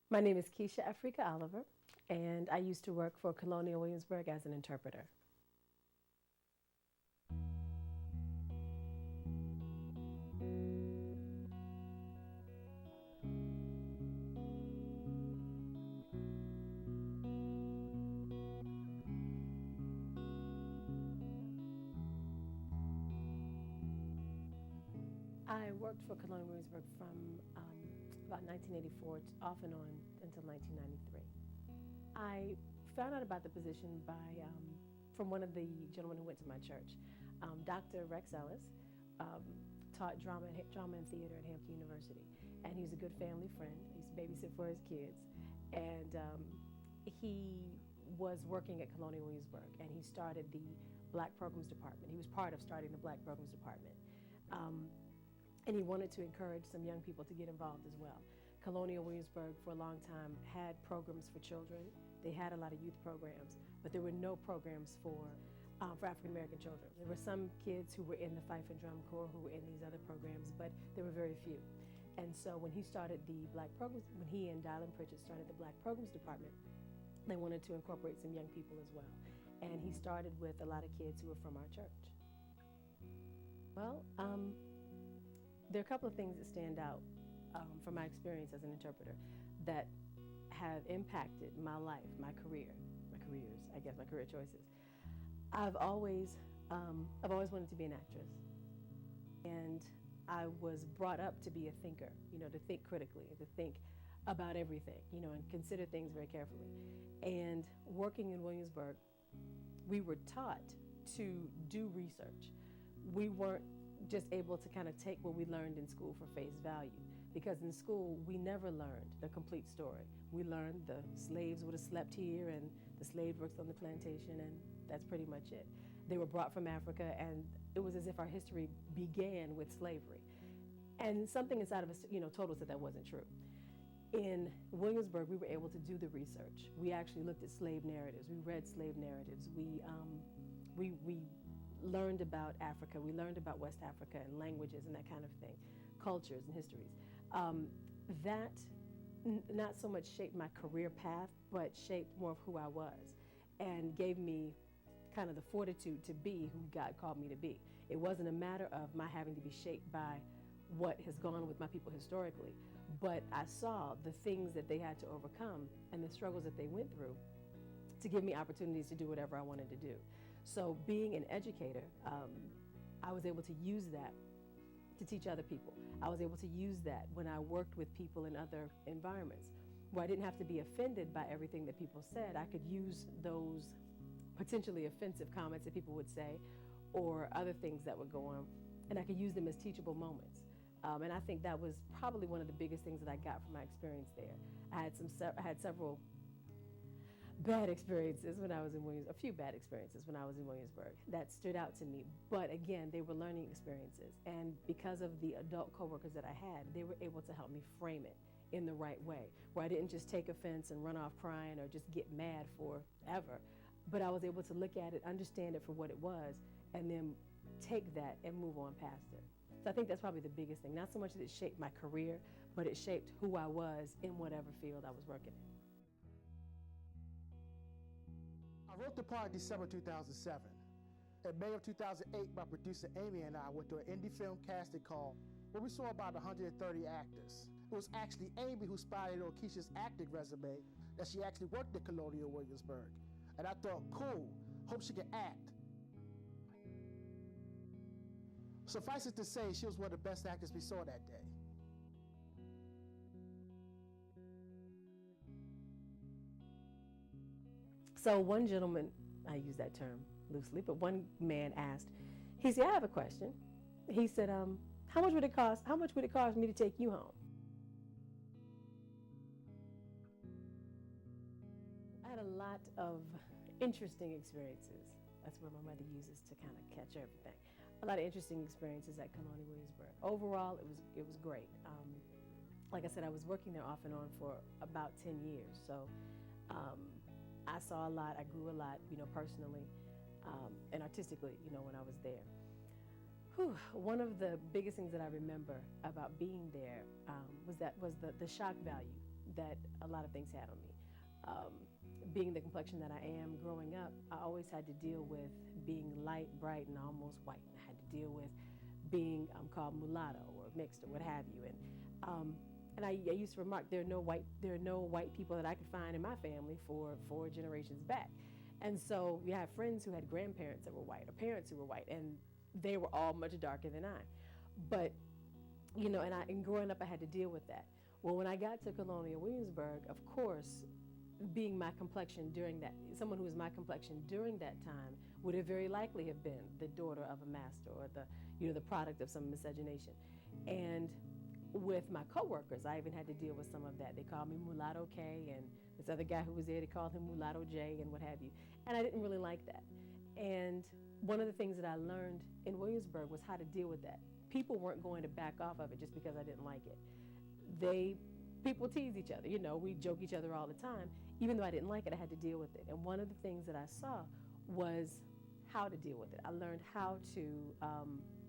My name is Kesha Afrika Oliver, and I used to work for Colonial Williamsburg as an interpreter. I worked for Colonial Williamsburg from about 1984 off and on until 1993. I found out about the position from one of the gentlemen who went to my church. Dr. Rex Ellis taught drama and theater at Hampton University, and he was a good family friend. He used to babysit for his kids, and he was working at Colonial Williamsburg, and he started the Black Programs Department. He was part of starting the Black Programs Department. And he wanted to encourage some young people to get involved as well. Colonial Williamsburg for a long time had programs for children. They had a lot of youth programs, but there were no programs for African American children. There were some kids who were in the Fife and Drum Corps who were in these other programs, but there were very few. And so when he started the Black Programs, when he and Dylan Pritchett started the Black Programs Department, they wanted to incorporate some young people as well. And he started with a lot of kids who were from our church. Well, there are a couple of things that stand out from my experience as an interpreter that have impacted my life, my career, my career choices. I've always wanted to be an actress, and I was brought up to be a thinker, to think critically, to think about everything, and consider things very carefully. And working in Williamsburg, we were taught to do research. We weren't just able to kind of take what we learned in school for face value, because in school we never learned the complete story. We learned the slaves would have slept here and the slave works on the plantation, and that's pretty much it. They were brought from Africa, and it was as if our history began with slavery. And something inside of us, told us that wasn't true. In Williamsburg, we were able to do the research. We actually looked at slave narratives. We read slave narratives. We learned about Africa. We learned about West Africa and languages and that kind of thing, cultures and histories. That not so much shaped my career path, but shaped more of who I was and gave me kind of the fortitude to be who God called me to be. It wasn't a matter of my having to be shaped by what has gone on with my people historically, but I saw the things that they had to overcome and the struggles that they went through to give me opportunities to do whatever I wanted to do. So being an educator, I was able to use that to teach other people. I was able to use that when I worked with people in other environments where I didn't have to be offended by everything that people said. I could use those potentially offensive comments that people would say or other things that would go on, and I could use them as teachable moments. And I think that was probably one of the biggest things that I got from my experience there. I had several bad experiences when I was in Williamsburg, a few bad experiences when I was in Williamsburg that stood out to me. But again, they were learning experiences. And because of the adult coworkers that I had, they were able to help me frame it in the right way, where I didn't just take offense and run off crying or just get mad forever. But I was able to look at it, understand it for what it was, and then take that and move on past it. So I think that's probably the biggest thing. Not so much that it shaped my career, but it shaped who I was in whatever field I was working in. I wrote the part in December 2007. In May of 2008, my producer Amy and I went to an indie film casting call where we saw about 130 actors. It was actually Amy who spotted on Kesha's acting resume that she actually worked at Colonial Williamsburg. And I thought, cool, hope she can act. Suffice it to say, she was one of the best actors we saw that day. So one gentleman, I use that term loosely, but one man asked, he said, I have a question. He said, how much would it cost me to take you home? I had a lot of interesting experiences. That's where my mother uses to kind of catch everything. A lot of interesting experiences at Colonial Williamsburg. Overall, it was great. Like I said, I was working there off and on for about 10 years. So I saw a lot, I grew a lot, personally and artistically, when I was there. One of the biggest things that I remember about being there was the shock value that a lot of things had on me. Being the complexion that I am growing up, I always had to deal with being light, bright, and almost white. I had to deal with being called mulatto or mixed or what have you. And I used to remark there are no white people that I could find in my family for 4 generations back. And so you have friends who had grandparents that were white or parents who were white, and they were all much darker than I. But, and growing up, I had to deal with that. Well, when I got to Colonial Williamsburg, of course, being my complexion during that, someone who was my complexion during that time would have very likely have been the daughter of a master or the product of some miscegenation. And with my coworkers, I even had to deal with some of that. They called me Mulatto K, and this other guy who was there, they called him Mulatto J, and what have you. And I didn't really like that. And one of the things that I learned in Williamsburg was how to deal with that. People weren't going to back off of it just because I didn't like it. People tease each other, we joke each other all the time. Even though I didn't like it, I had to deal with it. And one of the things that I saw was how to deal with it. I learned how to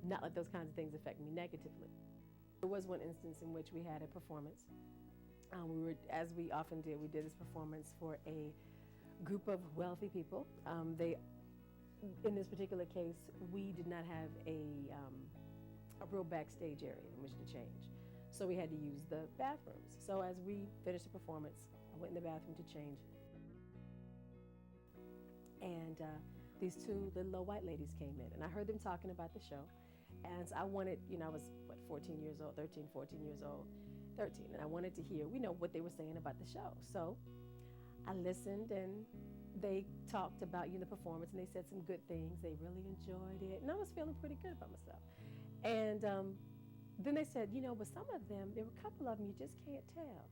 not let those kinds of things affect me negatively. There was one instance in which we had a performance. As we often did, we did this performance for a group of wealthy people. In this particular case, we did not have a real backstage area in which to change. So we had to use the bathrooms. So as we finished the performance, I went in the bathroom to change. And these 2 little white ladies came in, and I heard them talking about the show. And so I wanted, I was 14 years old, 13, 14 years old, 13, and I wanted to hear, what they were saying about the show. So I listened, and they talked about, the performance, and they said some good things. They really enjoyed it, and I was feeling pretty good about myself. And then they said, but some of them, there were a couple of them you just can't tell.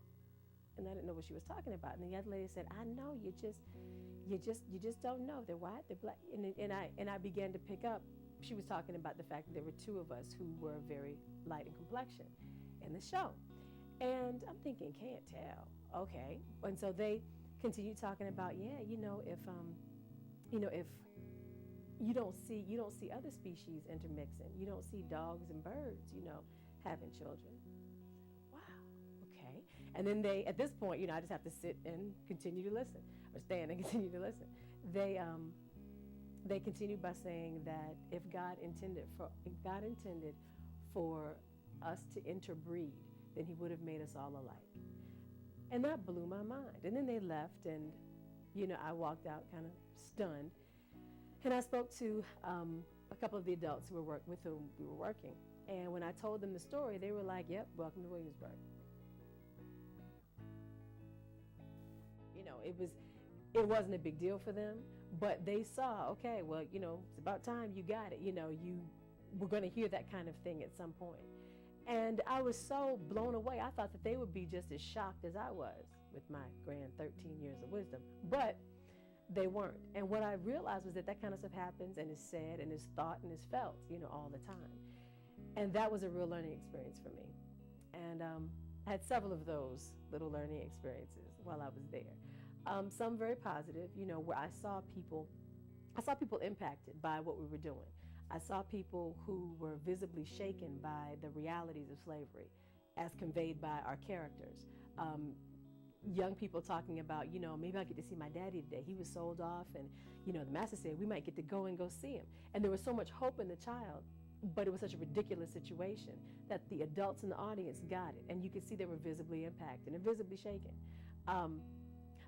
And I didn't know what she was talking about. And the other lady said, I know, you just don't know. They're white, they're black. And I began to pick up. She was talking about the fact that there were 2 of us who were very light in complexion in the show. And I'm thinking, can't tell. Okay. And so they continued talking about, if you don't see other species intermixing. You don't see dogs and birds, having children. Wow, okay. And then at this point, I just have to sit and continue to listen, or stand and continue to listen. They continued by saying that if God intended for us to interbreed, then He would have made us all alike. And that blew my mind. And then they left, and I walked out kind of stunned. And I spoke to a couple of the adults with whom we were working. And when I told them the story, they were like, yep, welcome to Williamsburg. It wasn't a big deal for them, but they saw, okay, well, it's about time you got it. You were going to hear that kind of thing at some point. And I was so blown away. I thought that they would be just as shocked as I was with my grand 13 years of wisdom. But they weren't. And what I realized was that kind of stuff happens and is said and is thought and is felt, all the time. And that was a real learning experience for me. And I had several of those little learning experiences while I was there. Some very positive, where I saw people impacted by what we were doing. I saw people who were visibly shaken by the realities of slavery as conveyed by our characters. Young people talking about, maybe I'll get to see my daddy today. He was sold off, and, the master said we might get to go see him. And there was so much hope in the child, but it was such a ridiculous situation that the adults in the audience got it. And you could see they were visibly impacted and visibly shaken.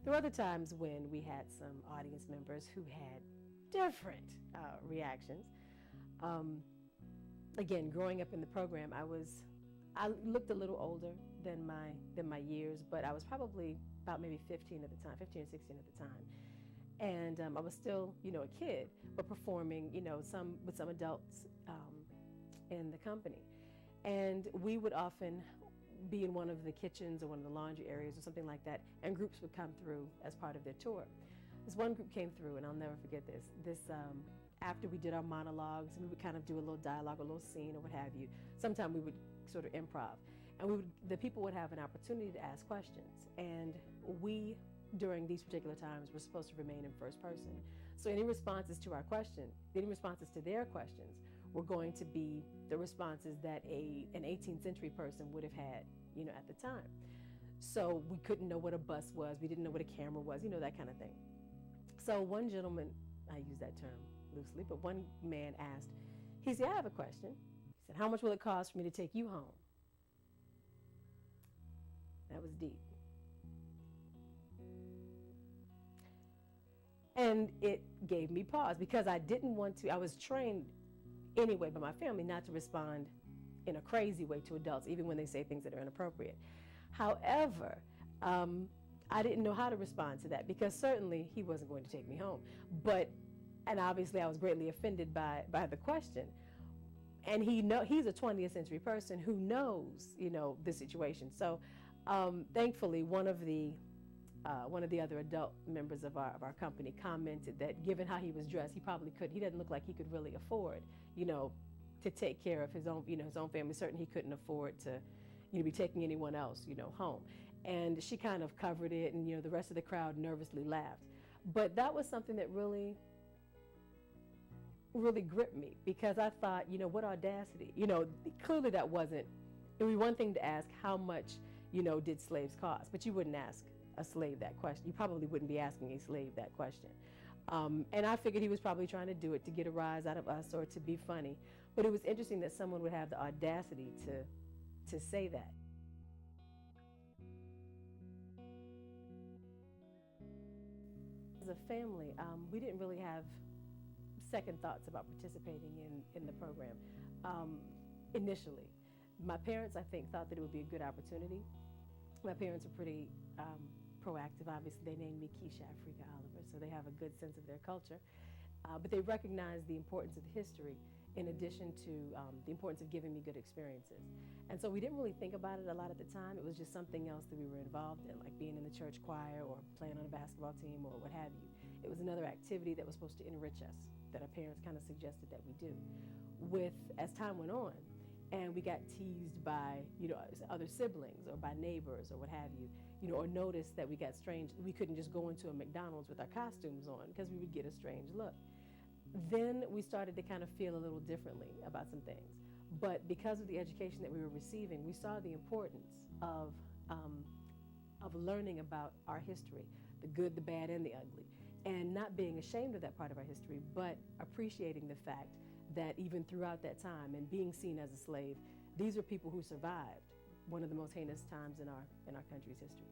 There were other times when we had some audience members who had different reactions. Again, growing up in the program, I looked a little older than my years, but I was probably about maybe 15 or 16 at the time. And I was still, a kid, but performing, with some adults in the company. And we would often be in one of the kitchens or one of the laundry areas or something like that, and groups would come through as part of their tour. This one group came through, and I'll never forget this. After we did our monologues, and we would kind of do a little dialogue, a little scene, or what have you. Sometimes we would sort of improv, and the people would have an opportunity to ask questions. And we, during these particular times, were supposed to remain in first person. So any responses to our question, any responses to their questions, were going to be the responses that an 18th century person would have had, at the time. So we couldn't know what a bus was. We didn't know what a camera was, that kind of thing. So one gentleman, I use that term loosely, but one man asked, he said, I have a question. He said, how much will it cost for me to take you home? That was deep. And it gave me pause because I didn't want to, I was trained anyway by my family not to respond in a crazy way to adults, even when they say things that are inappropriate. However, I didn't know how to respond to that because certainly he wasn't going to take me home. And obviously I was greatly offended by the question. And he's a 20th century person who knows, the situation. So thankfully, one of the other adult members of our company commented that given how he was dressed, he doesn't look like he could really afford, to take care of his own, his own family. Certainly he couldn't afford to, be taking anyone else, home. And she kind of covered it, and, the rest of the crowd nervously laughed. But that was something that really, really gripped me because I thought, what audacity, clearly that wasn't, it would be one thing to ask how much, did slaves cost, but you wouldn't ask a slave that question. You probably wouldn't be asking a slave that question. And I figured he was probably trying to do it to get a rise out of us or to be funny. But it was interesting that someone would have the audacity to say that. As a family, we didn't really have second thoughts about participating in the program initially. My parents, I think, thought that it would be a good opportunity. My parents are pretty proactive. Obviously, they named me Kesha Afrika Oliver, so they have a good sense of their culture. But they recognize the importance of history in addition to the importance of giving me good experiences. And so we didn't really think about it a lot at the time. It was just something else that we were involved in, like being in the church choir or playing on a basketball team or what have you. It was another activity that was supposed to enrich us, that our parents kind of suggested that we do. As time went on, and we got teased by, other siblings or by neighbors or what have you, or noticed that we couldn't just go into a McDonald's with our costumes on because we would get a strange look. Then we started to kind of feel a little differently about some things. But because of the education that we were receiving, we saw the importance of learning about our history, the good, the bad, and the ugly, and not being ashamed of that part of our history, but appreciating the fact that even throughout that time and being seen as a slave, these are people who survived one of the most heinous times in our country's history.